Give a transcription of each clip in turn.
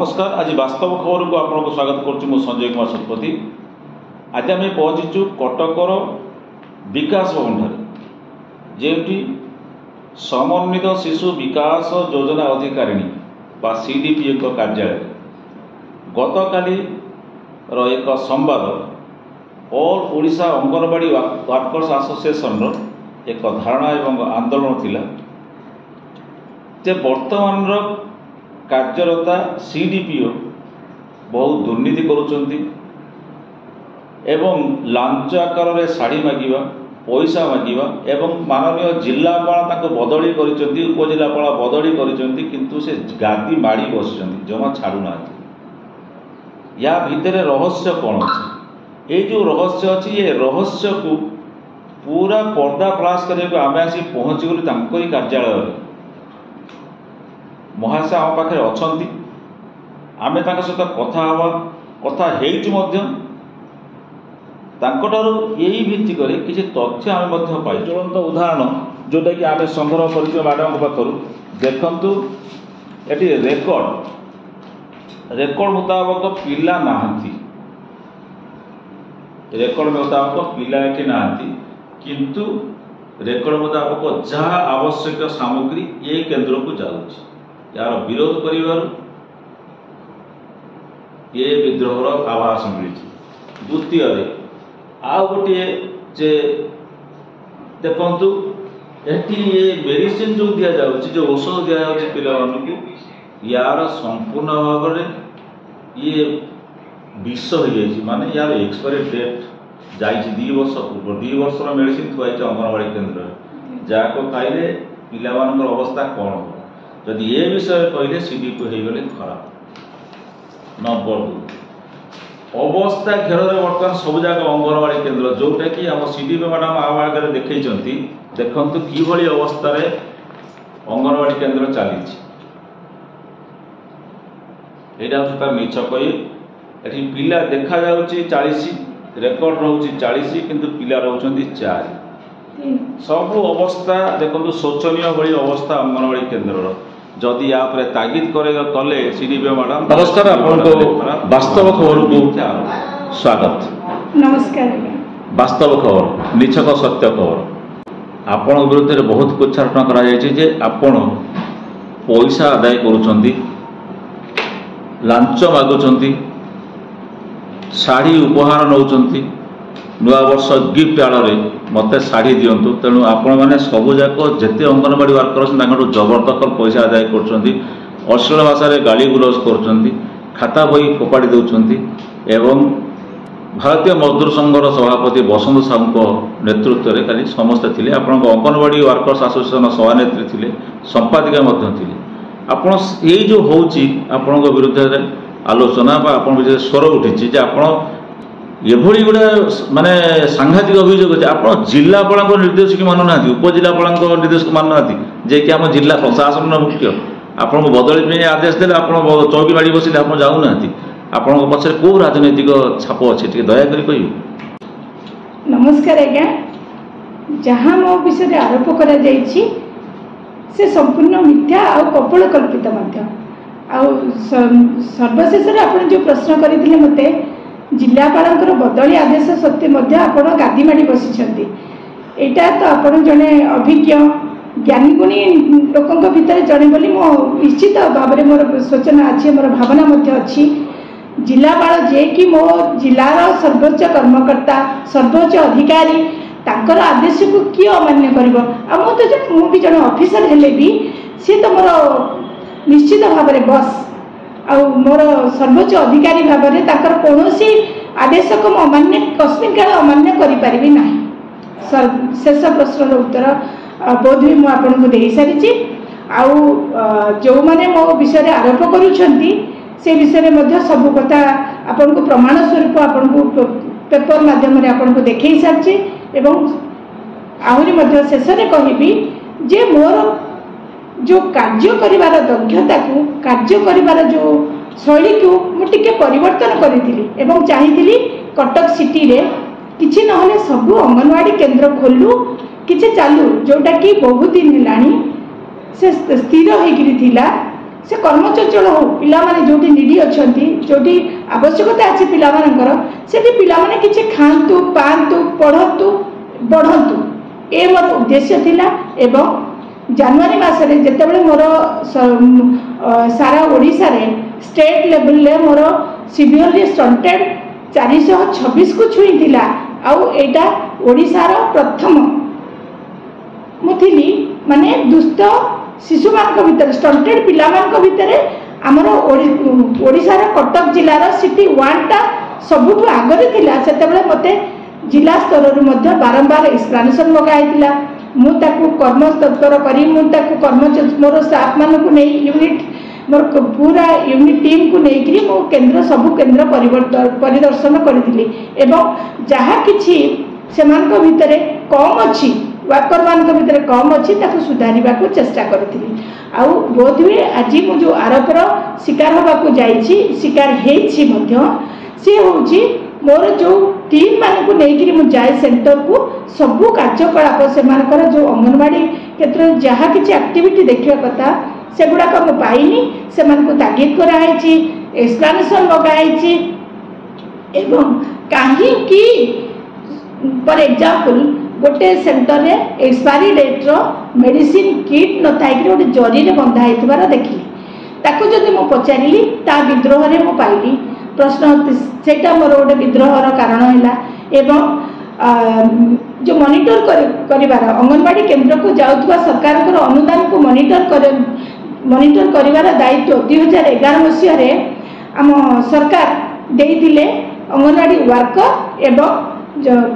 नमस्कार। आज वास्तव खबर को आपको स्वागत करुँ संजय कुमार शतपथी। आज आम पहुँचीचु कटकर विकास भवन ठारे जेठी समन्वित शिशु विकास योजना अधिकारिणी बा CDPO कार्यालय गतकाली एक संवाद all Odisha anganwadi workers association एक धारणा एवं आंदोलन थिला जे वर्तमान कार्यरता CDPO बहुत दुर्नीति करुचंती एवं लांच आकार में शाढ़ी मागिबा पैसा मागिबा एवं माननीय जिलापाल ताको बदली करिसंती उपजिलापाल बदली करिसंती किंतु से गादी माड़ी बसिसंती जमा छाड़ुना। या भितर रहस्य कौन अच्छे ये जो रहस्य अच्छी ये रहस्य को पूरा पर्दा फ्लाश करने आम आसी पहुँची गलु तांकरी कार्यालय। महाशय आम पाखे अच्छा आम सहित कथा हवा कथा यही भित्तिक किसी तथ्य आम पाई ज्वलंत उदाहरण जोटा कि आम संग्रह कर मैडम पाखर देखु ये रेकर्ड मुताबक पिला नाहंती रेकर्ड मुताबक पिला ये नाहंती किंतु रेकर्ड मुताबक जहाँ आवश्यक सामग्री ये केंद्र को जाऊँगी यार विरोध करिवार ये विद्रोहर आभास मिली। द्वितीय आउ गोटे जे देखु ये मेडिसिन जो दि जाऊँगी जो औषध दि जाऊँगी पिला यार संपूर्ण भाव में ये विष हो जाए माने यार एक्सपायरी डेट जाइए 2 वर्ष पूर्व 2 वर्षर मेडिसिन थुआई अंगनवाड़ी केन्द्र जहाँ खाइले पिलामानकर अवस्था कौन हो जदि ये विषय कहले CDPO हो गले खराब। नंबर 2 अवस्था घेर बर्तमान सब जाक अंगनवाड़ी केन्द्र जोटा कि आम CDPO मैडम आगे देखते देखु कि अवस्था अंगनवाड़ी केन्द्र चली यहाँ मिछ कही ये पिला देखा 40 रेकर्ड रोचे 40 किंतु पिला रोचंती 4 सब अवस्था देखो शोचनीय भाई अवस्था अंगनवाड़ी केन्द्र जदि आप तागिद कले CDPO मैडम। नमस्कार आपको वास्तव खबर को स्वागत। नमस्कार। वास्तव खबर निछक सत्य खबर आपण विरुद्ध में बहुत उच्चारण कराई आपण पैसा आदाय करुचंती लांच मागुचंती शाढ़ी उपहार नौचंती नुआ वर्ष गिफ्ट आड़ मते शाढ़ी दिंतु तेणु आपण मैंने सबूक जिते अंगनवाड़ी वर्कर्स जबरदस्त पैसा आदाय कर अश्लील भाषा गाली गुलज कर खाता बही फोपाड़ी दौरान एवं भारतीय मजदूर संघर सभापति बसंत साहू नेतृत्व में खाली समस्ते थे आपण अंगनवाड़ी वर्कर्स एसोसिएशन सभानेत्री थे संपादिका थे आपण ये जो होण विरुद्ध आलोचना आप स्वर उठी आप एभली गोटे माने सांघातिक अभियोग अच्छे आप जिलापाल निर्देश की मानुना उपजिलापाल निर्देश को मानुना जे कि आम जिला प्रशासन मुख्य आपको बदली आदेश देते आप चौकी बाड़ी बसले आप जाऊना आपण पछे कौ राजनैतिक छाप अच्छे दयाकोरी कह। नमस्कार आज्ञा जहाँ मो विषय आरोप करा से संपूर्ण मिथ्या और कपोल कल्पित सर्वशेष आप जो प्रश्न करते मते जिलापाल बदली आदेश सत्वे आप गादी माड़ी बसी यहाँ तो आप जड़े अभिज्ञ ज्ञानी गुणी लोकों भितर जड़े बोली मो निश्चित भाव में मोर सूचना अच्छी मोर भावना अच्छी जिलापाल जे कि मो जिलार सर्वोच्च कर्मकर्ता सर्वोच्च अधिकारी तांकर आदेश को किए अमान्य कर मुझे जड़े ऑफिसर हेले भी सी तो मोर निश्चित भाव में बस आ मोर सर्वोच्च अधिकारी भाव में कौन आदेश को अमान्य कस्मिन काल अमान्य करि ना। शेष प्रश्न उत्तर बोध भी मुझे दे सारी जो मैंने मो विषय आरोप करुँच से विषय में सब कथा आपन को प्रमाण स्वरूप आपन को पेपर माध्यम आपन को देखे सारी एवं आहरी शेष कहबी जे मोर जो कार्य करिवार दक्षता को कार्य करिवार जो शैली को मुझे परिवर्तन करी एवं चाहिए कटक सिटी रे किछि नहले सब अंगनवाड़ी केन्द्र खोलू किछि चालू जोटा कि बहुत दिन है से स्थिर होइकिरी थिला से कर्मचंचल हो पिला माने जोटी निडी अछंती जोटी आवश्यकता अछि पिला मानकर सेठी पिला माने किछि खांतु पांतु पढंतु बढ़ंतु ए मोर उद्देश्य थिला। एवं जनवरी मासरे जेतेबेले मोर सारा ओडिसा रे स्टेट लेवल ले मोर सिवियरली स्टंटेड 426 को छुई थिला आउ एटा ओडिसा रो प्रथम मुथिली माने दुष्ट शिशु मान भितर स्टंटेड पिला मान भितर आमर ओडिसा रो कटक जिला रो सिटी 1 टा सबुठु आगरे थिला। सेतेबेले मते जिला स्तर रु मध्य बारंबार एक्सप्लेनेशन लगाइतिला मु ताकू कर्मस्तत्पर करी मु ताकू मोर स्टाफ मान को नहीं यूनिट मोर पूरा यूनिट टीम को लेकरी मो केंद्र सबु केंद्र परिदर्शन करथिली एवं जहा किछि सेमान को भितरे कम अछि वर्कर मान को भितरे कम अछि ताकू सुधारिबा को चेष्टा करथिली। आउ बोध हुए आज मु जो आरोपर शिकार होबा को जाईछि शिकार हेछि मध्य से होछि मोर जो टीम मान को लेकरी मु जाय सेंटर को सबु कार्यकलाप सेमानकर जो अंगनवाड़ी क्षेत्र जहा किछि एक्टिविटी देखिया कथा सेगुड़ा को पाइनी से मन को तागिद कराई एक्सप्लेनेशन लगाई एवं कहीं की फॉर एग्जांपल गोटे सेंटर रे एक्सपायरी डेट रो मेडिसिन किट न थाई गोटे जरी रे बंधा हेतबार देखली ताको जदि मु पचारिली ता विद्रोह रे मु पाइली प्रश्न सेटा मोर गोटे विद्रोहर कारण हैला। एवं जो मॉनिटर करिवार अंगनवाड़ी केंद्र को जाउथबा सरकार को अनुदान को मॉनिटर करिवार दायित्व 2011 मसीह आम सरकार देइथिले अंगनवाड़ी वर्कर एवं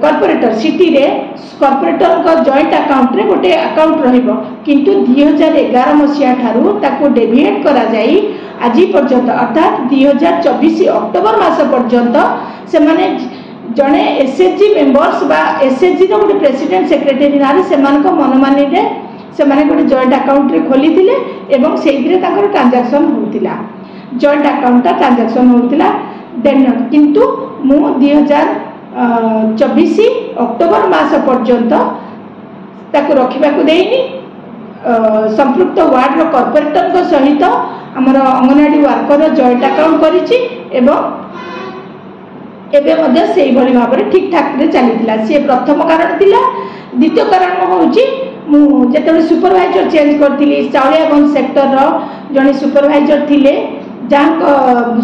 कॉर्पोरेटर सिटी रे कॉर्पोरेटर का जॉइंट अकाउंट रे गोटे अकाउंट रहिबो किंतु 2011 मसीहा ठारू ताको डेविएट करा जाई आज पर्यंत अर्थात 2024 अक्टोबर मास पर्यंत से माने जने एसएचजी मेंबर्स बा एसएचजी रो गोटे प्रेसिडेंट सेक्रेटरी नारे सेमान को मनमानी रे सेमाने गोटे जॉइंट अकाउंट रे खोली थिले एवं सेइथिरे ताकर ट्रांजैक्शन होतिला जॉइंट अकाउंट ता ट्रांजैक्शन होतिला देन किंतु मु 2024 अक्टोबर मास पर्यंत ताको रखिबा को देइनी संपृक्त वार्ड रो कॉर्पोरेटर को सहित हमर अंगनवाड़ी वर्कर जॉइंट अकाउंट करिछि एवं एबे मध्य सेही भली भाव रे ठीक ठाक रे चलीतिला से प्रथम कारण थिला। द्वितीय कारण होउछि मु जेतेबे सुपरवाइजर चेंज करथिली चावलियागंज सेक्टर रो जने सुपरवाइजर थिले जहाँ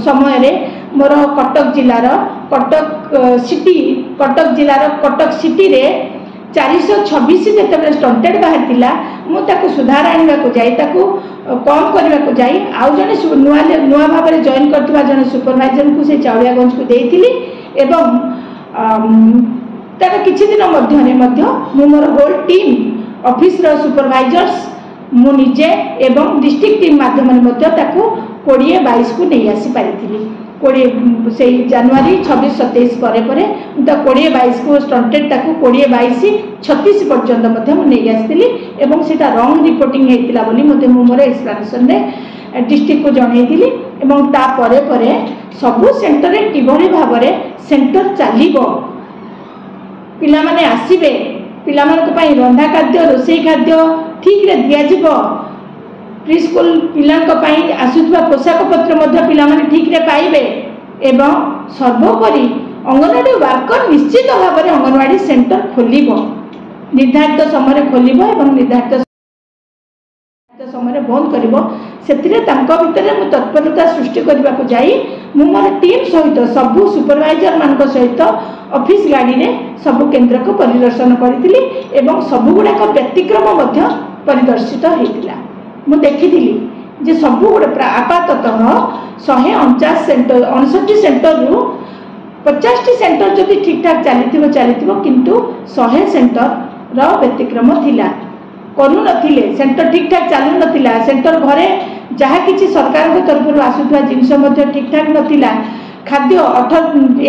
समय रे मोर कटक जिलार कटक जिलार कटक सिटी रे 426 जेतेबे स्टंटेड बाहर थिला मु ताको सुधार आनिबा को जाई ताको कम करबा को जाई आउ जने नुआ भाव रे जॉइन करथबा जने सुपरवाइजर को से चावलियागंज को देइथिली एवं तार किछि दिन मध्य मु मोर होल टीम ऑफिस रो सुपरवाइजर्स मु निजे एवं डिस्ट्रिक्ट टीम माध्यम मध्य ताको 20-22 को नहीं आसी पारिथिली 20 से जनवरी 26-27 परे परे ता 20-22 को स्टंटेड ताको 20-22-36 पर्यंत मध्य मु नहीं आसीथिली एवं सेटा रॉन्ग रिपोर्टिंग हेतिला बोली मते मु मोर एक्सप्लेनेशन रे डिस्ट्रिक्ट को जणैथिली एवं ता परे परे सबु सेंटर रे किभली भाव रे सेंटर चलीबो पिला माने आसीबे पिला मान को रंधा खाद्य रोसई खाद्य ठीक रे दिया जिवो प्री स्कूल पिला आसुवा पोशाक पत्र पिला माने ठीक रे पाइबे एवं सर्वोपरि अंगनवाड़ी वर्कर निश्चित भाव में अंगनवाड़ी सेंटर खोलिबो निर्धारित समय खोलिबो एवं निर्धारित समय बंद करिबो सेतिरे तांको भितरे मु तत्परता सृष्टि करबा को जाई मु मोर टीम सहित सबु सुपरवाइजर मान सहित ऑफिस गाड़ी रे सबु केंद्र को परिदर्शन करथिली एवं सबु गुडा को व्यतिक्रम मध्य परिदर्शित हेतिला मु देखिथिली जे सबु गुडा आपाततः 149 सेंटर 59 सेंटर रु 50 सेंटर जदि ठीक ठाक चलीथिबो किंतु 100 सेंटर रो व्यतिक्रम थिला करू नथिले सेंटर ठीक ठाक चालू नथिला सेंटर घरे जहा किछि सरकार को तरफ आसुवा जिनस मध्य ठीक ठाक नथिला खाद्य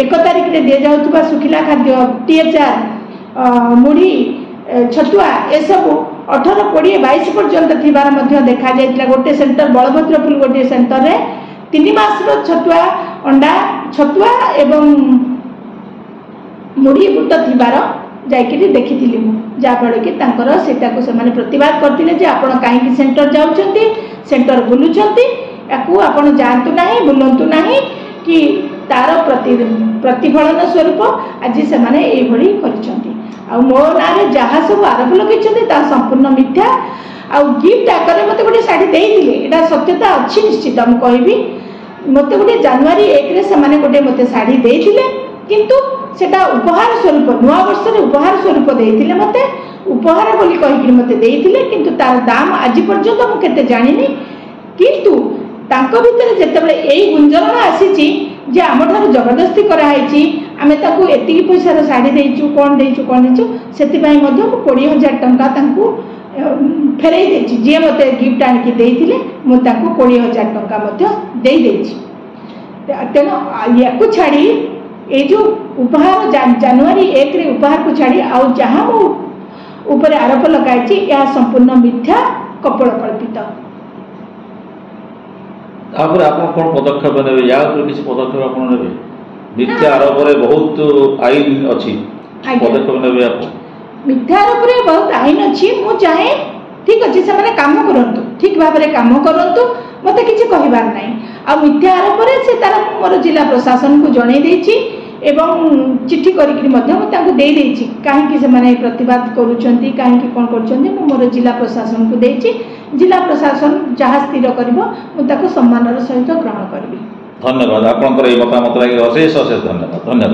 1 तारिख रे दिया जाउतबा सुखिला खाद्य टीएचआर मुढ़ी छतुआ ए सब 18-20-22 पर्यंत थिबार मध्य देखा जायतिला गोटे सेंटर बलभद्रपुर गोटे सेंटर रे 3 मास रो छतुआ अंडा छतुआ एवं मुढ़ी बुट थिबार ଯାଇକିରି ଦେଖିଥିଲି ମୁଁ, ଯାହାଫଳରେ କି ତାଙ୍କର ସେଟାକୁ ସେମାନେ ପ୍ରତିବାଦ କରିଥିଲେ ଯେ ଆପଣ କାହିଁକି ସେଣ୍ଟର ଯାଉଛନ୍ତି, ସେଣ୍ଟର ବୁଲୁଛନ୍ତି, ୟାକୁ ଆପଣ ଯାଆନ୍ତୁ ନାହିଁ, ବୁଲନ୍ତୁ ନାହିଁ, କି ତାର ପ୍ରତିଫଳନ ସ୍ୱରୂପ ଆଜି ସେମାନେ ଏଇଭଳି କରିଛନ୍ତି। ଆଉ ମୋ ନାଁରେ ଯାହା ସବୁ ଆରୋପ ଲଗେଇଛନ୍ତି ତାହା ସମ୍ପୂର୍ଣ୍ଣ ମିଥ୍ୟା। ଆଉ ଗିଫ୍ଟ ଆକାରରେ ମୋତେ ଗୋଟେ ଶାଢ଼ୀ ଦେଇଥିଲେ, ଏଇଟା ସତ୍ୟତା ଅଛି ନିଶ୍ଚିତ ମୁଁ କହିବି। ମୋତେ ଗୋଟେ ଜାନୁଆରୀ 1ରେ ସେମାନେ ଗୋଟେ ମୋତେ ଶାଢ଼ୀ ଦେଇଥିଲେ, କିନ୍ତୁ ସେଟା ଉପହାର ସ୍ୱରୂପ, ନୂଆ ବର୍ଷରେ ଉପହାର ସ୍ୱରୂପ ଦେଇଥିଲେ ମୋତେ, ଉପହାର ବୋଲି କହିକି ମୋତେ ଦେଇଥିଲେ, କିନ୍ତୁ ତାର ଦାମ ଆଜି ପର୍ଯ୍ୟନ୍ତ ମୁଁ କେତେ ଜାଣିନି। କିନ୍ତୁ ତାଙ୍କ ଭିତରେ ଯେତେବେଳେ ଏଇ ଗୁଞ୍ଜରଣ ଆସିଛି ଯେ ଆମଠାରୁ ଜବରଦସ୍ତି କରାହେଇଛି, ଆମେ ତାକୁ ଏତିକି ପଇସାର ଶାଢ଼ୀ ଦେଇଛୁ, କ'ଣ ଦେଇଛୁ, ସେଥିପାଇଁ ମଧ୍ୟ ମୁଁ 20,000 ଟଙ୍କା ତାଙ୍କୁ ଫେରାଇ ଦେଇଛି। ଯିଏ ମୋତେ ଗିଫ୍ଟ ଆଣିକି ଦେଇଥିଲେ ମୁଁ ତାଙ୍କୁ 20,000 ଟଙ୍କା ମଧ୍ୟ ଦେଇଦେଇଛି। ତେଣୁ ୟାକୁ ଛାଡ଼ି ଏଇ ଯେଉଁ ଉପହାର ଜାନୁଆରୀ 1ରେ ଉପହାରକୁ ଛାଡ଼ି ଆଉ ଯାହା ମୋ ଉପରେ ଆରୋପ ଲଗାଇଛି ଏହା ସମ୍ପୂର୍ଣ୍ଣ ମିଥ୍ୟା, କପୋଳକଳ୍ପିତ। ତାପରେ ଆପଣ କ'ଣ ପଦକ୍ଷେପ ନେବେ? ୟା ଉପରେ କିଛି ପଦକ୍ଷେପ ଆପଣ ନେବେ? ମିଥ୍ୟା ଆରୋପରେ ବହୁତ ଆଇନ ଅଛି, ପଦକ୍ଷେପ ନେବେ ଆପଣ? ମିଥ୍ୟା ଆରୋପରେ ବହୁତ ଆଇନ ଅଛି। ମୁଁ ଚାହେଁ ଠିକ୍ ଅଛି ସେମାନେ କାମ କରନ୍ତୁ, ଠିକ୍ ଭାବରେ କାମ କରନ୍ତୁ, ମୋତେ କିଛି କହିବାର ନାହିଁ। ଆଉ ମିଥ୍ୟା ଆରୋପରେ ସେ ତାର ମୋର ଜିଲ୍ଲା ପ୍ରଶାସନକୁ ଜଣେଇ ଦେଇଛି ଏବଂ ଚିଠି କରିକି ମଧ୍ୟ ମୁଁ ତାଙ୍କୁ ଦେଇଦେଇଛି କାହିଁକି ସେମାନେ ପ୍ରତିବାଦ କରୁଛନ୍ତି, କାହିଁକି କ'ଣ କରୁଛନ୍ତି, ମୁଁ ମୋର ଜିଲ୍ଲା ପ୍ରଶାସନକୁ ଦେଇଛି। ଜିଲ୍ଲା ପ୍ରଶାସନ ଯାହା ସ୍ଥିର କରିବ ମୁଁ ତାକୁ ସମ୍ମାନର ସହିତ ଗ୍ରହଣ କରିବି। ଧନ୍ୟବାଦ। ଆପଣଙ୍କର ଏହି ମତାମତ ଲାଗି ଅଶେଷ ଅଶେଷ ଧନ୍ୟବାଦ।